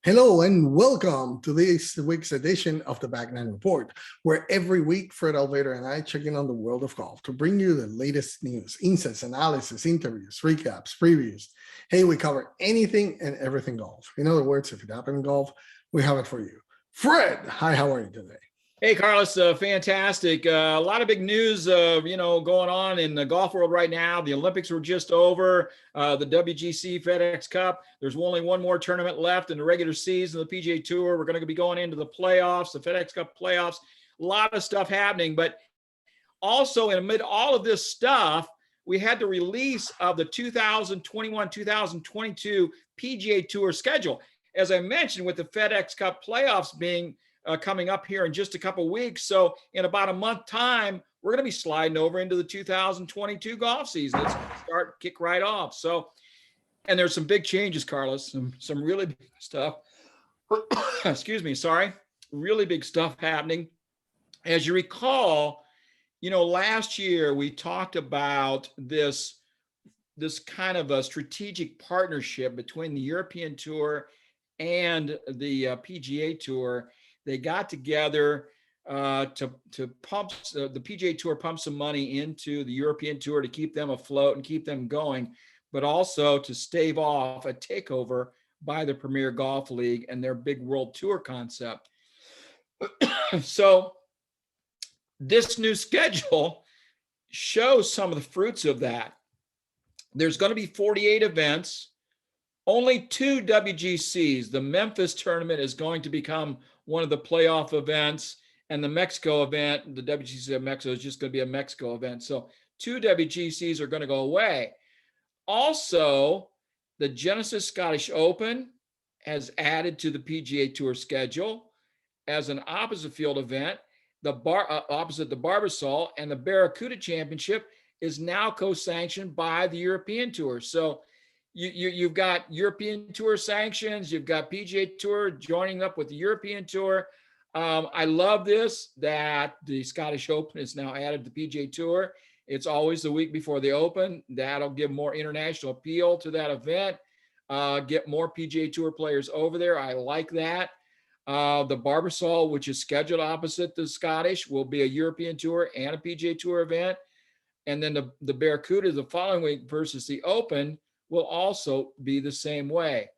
Hello and welcome to this week's edition of the Back Nine Report, where every week Fred Altvater and I check in on the world of golf to bring you the latest news, insights, analysis, interviews, recaps, previews. Hey, we cover anything and everything golf. In other words, if it happened in golf, we have it for you. Fred, hi, how are you today? Hey, Carlos, fantastic. A lot of big news, going on in the golf world right now. The Olympics were just over. The WGC FedEx Cup. There's only one more tournament left in the regular season of the PGA Tour. We're going to be going into the playoffs, the FedEx Cup playoffs. A lot of stuff happening. But also, amid all of this stuff, we had the release of the 2021-2022 PGA Tour schedule. As I mentioned, with the FedEx Cup playoffs being coming up here in just a couple weeks. So in about a month time, we're going to be sliding over into the 2022 golf season. It's going to start, kick right off. So, and there's some big changes, Carlos, some really big stuff. Excuse me. Sorry. Really big stuff happening. As you recall, last year we talked about this kind of a strategic partnership between the European Tour and the PGA Tour. They got together to pump the PGA Tour, pump some money into the European Tour to keep them afloat and keep them going, but also to stave off a takeover by the Premier Golf League and their big World Tour concept. So this new schedule shows some of the fruits of that. There's going to be 48 events, only 2 WGCs. The Memphis tournament is going to become one of the playoff events, and the Mexico event, the WGC of Mexico, is just going to be a Mexico event. So 2 WGCs are going to go away. Also, the Genesis Scottish Open has added to the PGA Tour schedule as an opposite field event. Opposite the Barbasol, and the Barracuda Championship is now co-sanctioned by the European Tour. So you've got European Tour sanctions, you've got PGA Tour joining up with the European Tour. I love this, that the Scottish Open is now added to the PGA Tour. It's always the week before the Open. That'll give more international appeal to that event, get more PGA Tour players over there. I like that. The Barbasol, which is scheduled opposite the Scottish, will be a European Tour and a PGA Tour event. And then the Barracuda the following week versus the Open will also be the same way.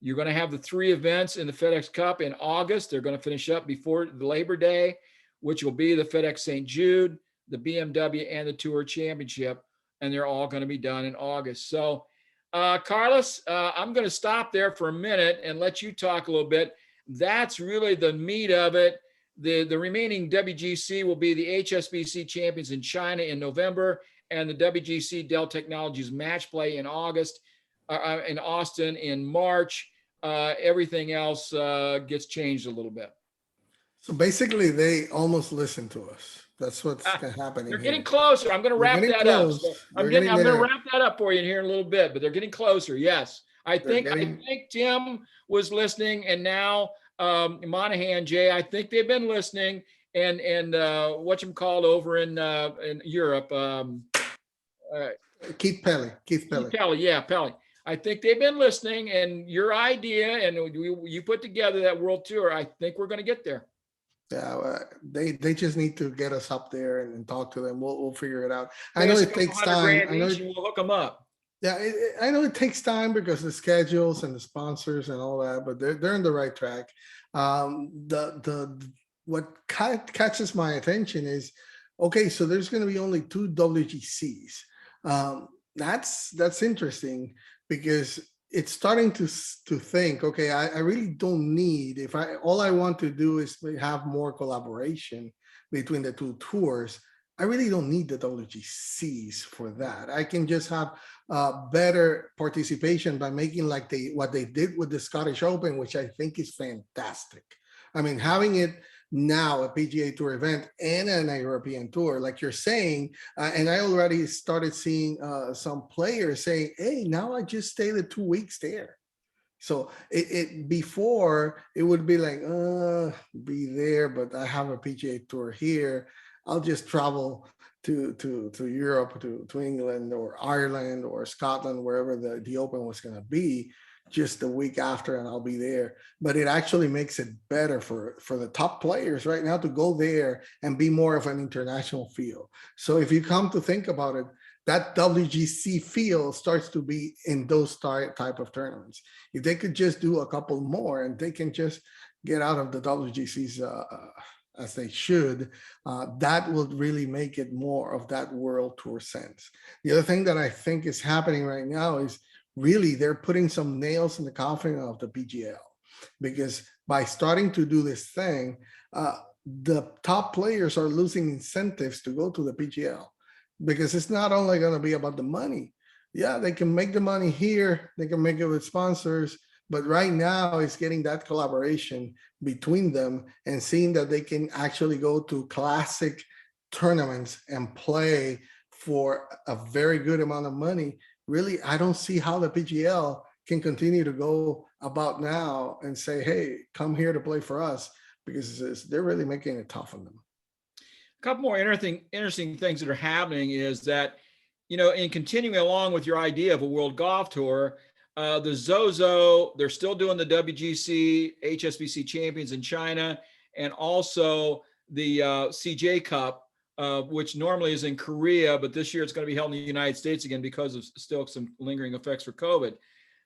You're going to have the 3 events in the FedEx Cup in August. They're going to finish up before the Labor Day, which will be the FedEx St. Jude, the BMW, and the Tour Championship. And they're all going to be done in August. So, Carlos, I'm going to stop there for a minute and let you talk a little bit. That's really the meat of it. The remaining WGC will be the HSBC champions in China in November, and the WGC Dell Technologies match play in August, in Austin in March. Everything else gets changed a little bit. So basically, they almost listen to us. That's what's happening. They're getting closer. I'm going to wrap that up. So I'm going to wrap that up for you here in a little bit, but they're getting closer. Yes, I think Tim was listening, and now Monahan, Jay, I think they've been listening, and whatchamacallit over in Europe. Keith Pelly. Yeah, Pelly. I think they've been listening, and your idea, and you put together that World Tour. I think we're going to get there. Yeah, they just need to get us up there and talk to them. We'll figure it out. I know it takes time. I know we'll hook them up. Yeah, I know it takes time because the schedules and the sponsors and all that, but they're on the right track. What catches my attention is, okay, so there's going to be only 2 WGCs. That's interesting because it's starting to think, okay, I really don't need, all I want to do is have more collaboration between the 2 tours. I really don't need the WGCs for that. I can just have better participation by making like what they did with the Scottish Open, which I think is fantastic. I mean, having it now a PGA Tour event and a European Tour, like you're saying, and I already started seeing some players saying, hey, now I just stay the 2 weeks there. So before it would be like, be there, but I have a PGA Tour here. I'll just travel to Europe, to England or Ireland or Scotland, wherever the Open was going to be, just the week after, and I'll be there. But it actually makes it better for the top players right now to go there and be more of an international feel. So if you come to think about it, that WGC feel starts to be in those type of tournaments. If they could just do a couple more and they can just get out of the WGCs as they should, that will really make it more of that world tour sense. The other thing that I think is happening right now is really they're putting some nails in the coffin of the PGL, because by starting to do this thing, the top players are losing incentives to go to the PGL, because it's not only going to be about the money. Yeah, they can make the money here, they can make it with sponsors, but right now it's getting that collaboration between them and seeing that they can actually go to classic tournaments and play for a very good amount of money. Really, I don't see how the PGL can continue to go about now and say, hey, come here to play for us, because they're really making it tough on them. A couple more interesting things that are happening is that, in continuing along with your idea of a World Golf Tour, the Zozo, they're still doing the WGC, HSBC Champions in China, and also the CJ Cup, which normally is in Korea, but this year it's going to be held in the United States again because of still some lingering effects for COVID.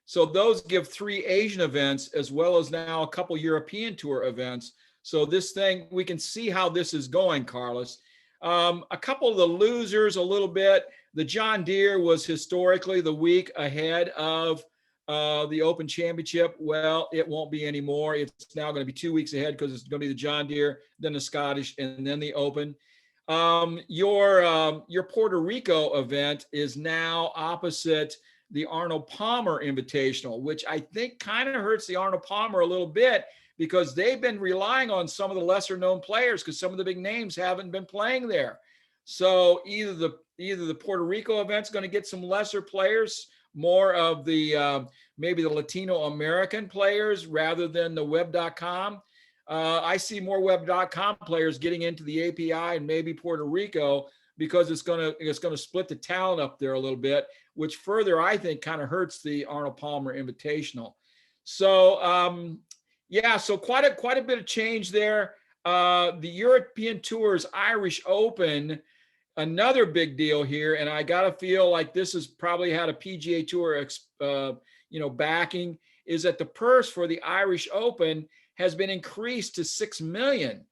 So those give 3 Asian events as well as now a couple European Tour events. So this thing, we can see how this is going, Carlos. A couple of the losers a little bit. The John Deere was historically the week ahead of the Open Championship. Well, it won't be anymore. It's now going to be 2 weeks ahead because it's going to be the John Deere, then the Scottish, and then the Open. Your Puerto Rico event is now opposite the Arnold Palmer Invitational, which I think kind of hurts the Arnold Palmer a little bit because they've been relying on some of the lesser known players because some of the big names haven't been playing there. So either the Puerto Rico event's going to get some lesser players, more of the maybe the Latino American players rather than the web.com. I see more web.com players getting into the API and maybe Puerto Rico because it's going to split the talent up there a little bit, which further I think kind of hurts the Arnold Palmer Invitational. So so quite a bit of change there. The European Tour's Irish Open, another big deal here, and I gotta feel like this has probably had a PGA Tour backing, is that the purse for the Irish Open has been increased to $6 million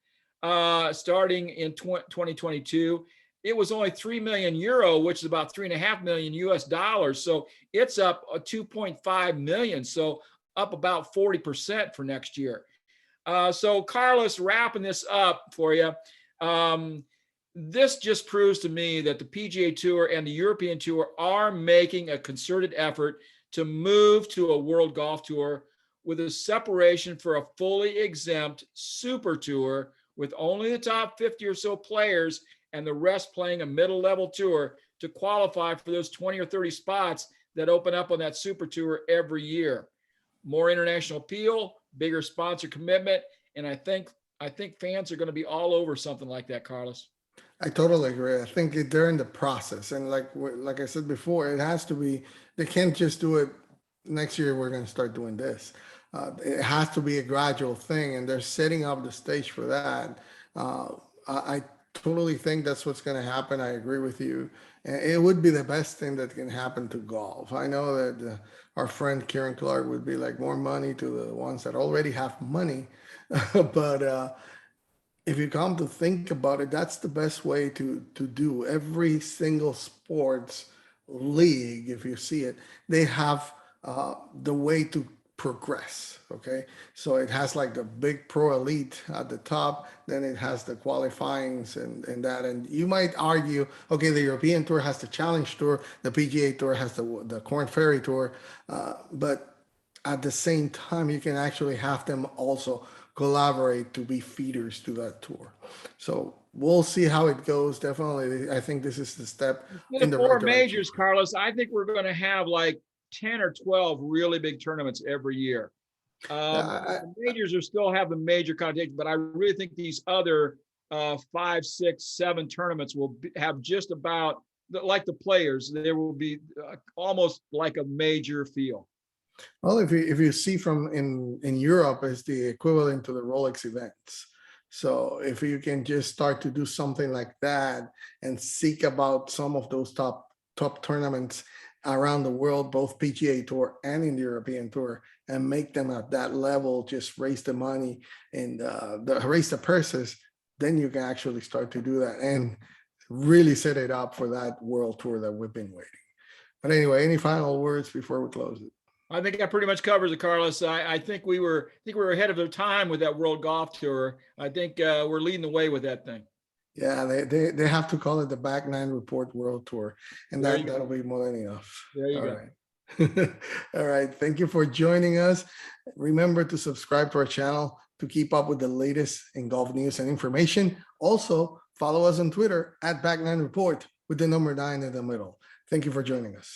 starting in 2022. It was only 3 million euro, which is about $3.5 million US dollars. So it's up 2.5 million. So up about 40% for next year. So Carlos, wrapping this up for you. This just proves to me that the PGA Tour and the European Tour are making a concerted effort to move to a World Golf Tour with a separation for a fully exempt Super Tour with only the top 50 or so players and the rest playing a middle-level tour to qualify for those 20 or 30 spots that open up on that Super Tour every year. More international appeal, bigger sponsor commitment, and I think fans are going to be all over something like that, Carlos. I totally agree. I think they're in the process, and like I said before, it has to be. They can't just do it next year. We're going to start doing this. It has to be a gradual thing, and they're setting up the stage for that. I totally think that's what's going to happen. I agree with you. And it would be the best thing that can happen to golf. I know that our friend Kieran Clark would be like more money to the ones that already have money, but. If you come to think about it, that's the best way to do every single sports league. If you see it, they have the way to progress. Okay, so it has like the big pro elite at the top, then it has the qualifyings and that. And you might argue, okay, the European Tour has the Challenge Tour, the PGA Tour has the Corn Ferry Tour, but at the same time, you can actually have them also collaborate to be feeders to that tour. So we'll see how it goes. Definitely, I think this is the step in the right four direction. majors, Carlos. I think we're going to have like 10 or 12 really big tournaments every year. The majors are still have the major content, but I really think these other 5, 6, 7 tournaments will have just about like the players. There will be almost like a major field. Well, if you see from in Europe is the equivalent to the Rolex events. So if you can just start to do something like that and seek about some of those top tournaments around the world, both PGA Tour and in the European Tour, and make them at that level, just raise the money and raise the purses, then you can actually start to do that and really set it up for that world tour that we've been waiting. But anyway, any final words before we close it? I think that pretty much covers it, Carlos. I think we were ahead of the time with that World Golf Tour. I think we're leading the way with that thing. Yeah, they have to call it the Back Nine Report World Tour, and that'll be more than enough. There you All go. right. All right. Thank you for joining us. Remember to subscribe to our channel to keep up with the latest in golf news and information. Also, follow us on Twitter at Back Nine Report with the number 9 in the middle. Thank you for joining us.